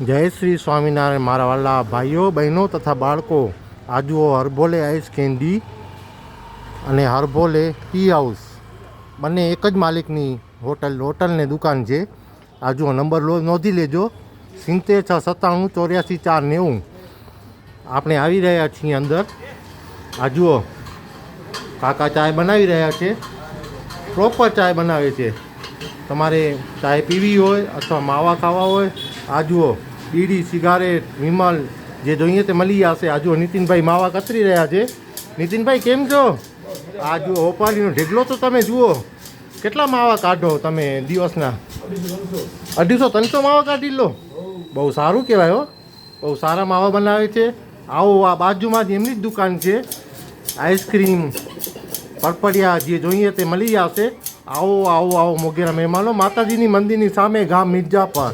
જય શ્રી સ્વામિનારાયણ મારા વાલા ભાઈઓ બહેનો તથા બાળકો. આ જુઓ હરભોલે આઈસ કેન્ડી અને હરભોલે ટી હાઉસ બંને એક જ માલિકની હોટલની દુકાન છે. આ જુઓ નંબર નોંધી લેજો 76 697 84 490. આપણે આવી રહ્યા છીએ અંદર. આ જુઓ કાકા ચાય બનાવી રહ્યા છે. પ્રોપર ચાય બનાવે છે. તમારે ચાય પીવી હોય અથવા માવા ખાવા હોય, આ જુઓ બીડી સિગારેટ વિમલ જે જોઈએ તે મળી જશે. આ જુઓ નીતિનભાઈ માવા કતરી રહ્યા છે. નીતિનભાઈ કેમ છો? આ જુઓ ઓપારીનો ઢેગલો તો તમે જુઓ કેટલા માવા કાઢો તમે દિવસના? 250-300 માવા કાઢી લો. બહુ સારું કહેવાય હો. બહુ સારા માવા બનાવે છે. આવો આ બાજુમાં જ એમની જ દુકાન છે. આઈસ્ક્રીમ પડપડિયા જે જોઈએ તે મળી જશે. આવો આવો આવો મોગેરા મહેમાનો. માતાજીની મંદિરની સામે ગામ મિર્જાપર.